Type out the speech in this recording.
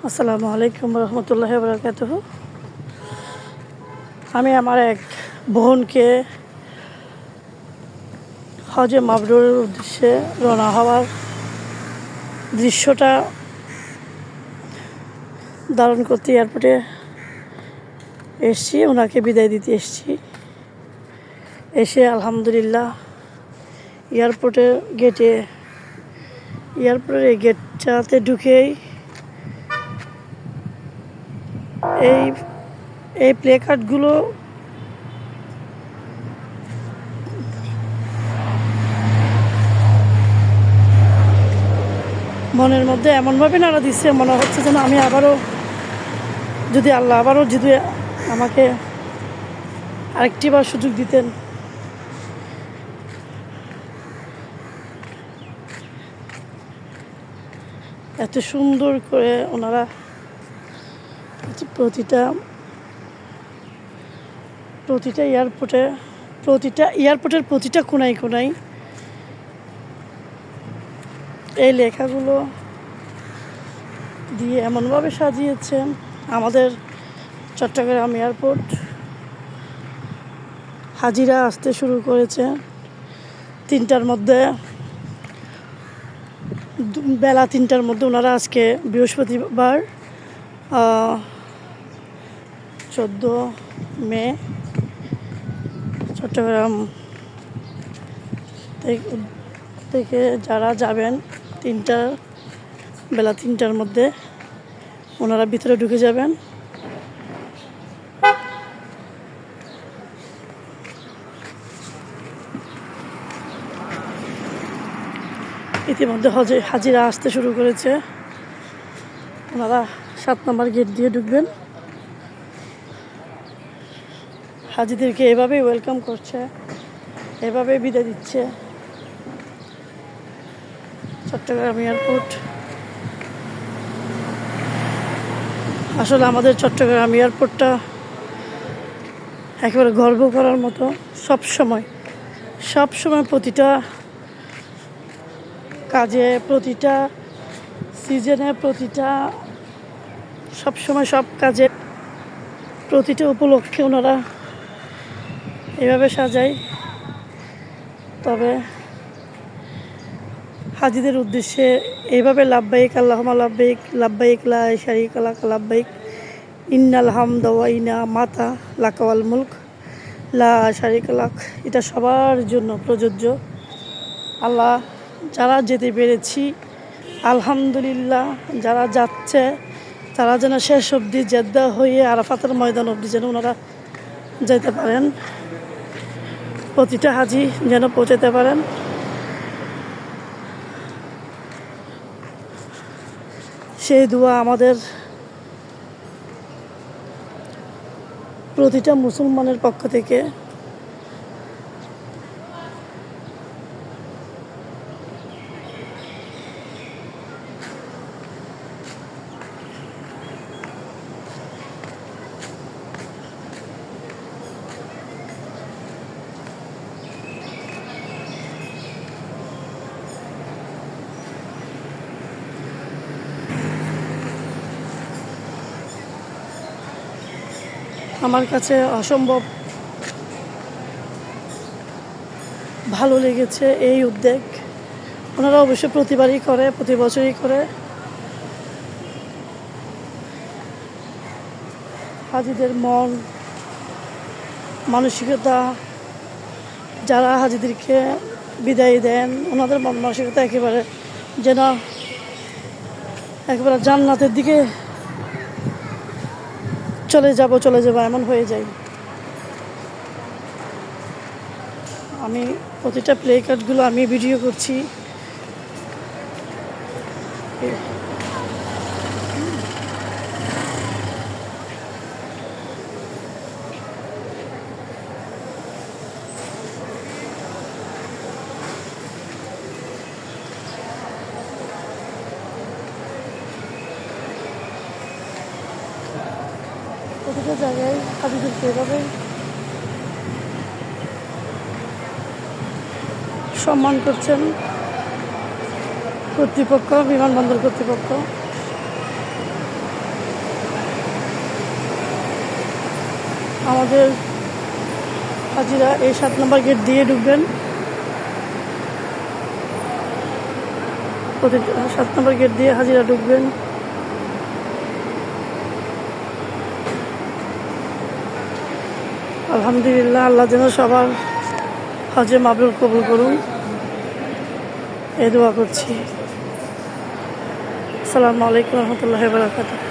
আসসালামু আলাইকুম রহমতুল্লাহি ওয়া বারাকাতুহু। আমি আমার এক বোনকে হজে মাবরুরের উদ্দেশ্যে রওনা হওয়ার দৃশ্যটা ধারণ করতে এয়ারপোর্টে এসেছি, ওনাকে বিদায় দিতে এসেছি। এসে আলহামদুলিল্লাহ এয়ারপোর্টের এই গেটটাতে ঢুকেই এই প্লে কার্ডগুলো মনের মধ্যে এমনভাবে নাড়া দিচ্ছে, মনে হচ্ছে যেন আমি আল্লাহ যদি আমাকে আরেকটিবার সুযোগ দিতেন, এত সুন্দর করে ওনারা প্রতিটা এয়ারপোর্টের প্রতিটা কোনায় এই লেখাগুলো দিয়ে এমনভাবে সাজিয়েছেন। আমাদের চট্টগ্রাম এয়ারপোর্ট হাজিরা আসতে শুরু করেছে 3টার মধ্যে, বেলা 3টার মধ্যে। ওনারা আজকে বৃহস্পতিবার 14 মে চট্টগ্রাম থেকে যারা যাবেন বেলা 3টার মধ্যে ওনারা ভিতরে ঢুকে যাবেন। ইতিমধ্যে হাজিরা আসতে শুরু করেছে। ওনারা 7 নম্বর গেট দিয়ে ঢুকবেন। হাজিদেরকে এভাবেই ওয়েলকাম করছে, এভাবে বিদায় দিচ্ছে চট্টগ্রাম এয়ারপোর্ট। আসলে আমাদের চট্টগ্রাম এয়ারপোর্টটা একেবারে গর্ব করার মতো। সবসময় প্রতিটা কাজে, প্রতিটা সিজনে, সবসময় সব কাজে, প্রতিটা উপলক্ষে ওনারা এভাবে সাজায়। তবে হাজিদের উদ্দেশ্যে এইভাবে লাব্বাইক আল্লাহুম্মা লাব্বাইক, লাব্বাইক লা শারীকা লাক লাব্বাইক, ইন্নাল হামদা ওয়া নি'মাতা লাকা ওয়াল মুলক লা শারীকা লাক, এটা সবার জন্য প্রযোজ্য। আল্লাহ, যারা যেতে পেরেছি আলহামদুলিল্লাহ, যারা যাচ্ছে তারা যেন শেষ অবধি জেদ্দা হয়ে আরাফাতের ময়দান অবধি যেন ওনারা যেতে পারেন, প্রতিটা হাজি যেন পৌঁছাতে পারেন। সেই দোয়া আমাদের প্রতিটা মুসলমানের পক্ষ থেকে। আমার কাছে অসম্ভব ভালো লেগেছে এই উদ্যোগ। ওনারা অবশ্য প্রতি বছরই করে। হাজিদের মানসিকতা, যারা হাজিদেরকে বিদায় দেন ওনাদের মানসিকতা একেবারে জান্নাতের দিকে চলে যাব এমন হয়ে যায়। আমি প্রতিটা প্লে কার্ডগুলো আমি ভিডিও করছি। প্রতিটা জায়গায় হাজিদেরকে এভাবে সম্মান করছেন কর্তৃপক্ষ, বিমানবন্দর কর্তৃপক্ষ। আমাদের হাজিরা এই 7 নম্বর গেট দিয়ে ঢুকবেন। 7 নম্বর গেট দিয়ে হাজিরা ঢুকবেন। আলহামদুলিল্লাহ, আল্লাহ যেন সবার হজে মাবরুর কবুল করুন, এই দোয়া করছি। আসসালামু আলাইকুম রহমতুল্লাহি ওয়া বারাকাতুহু।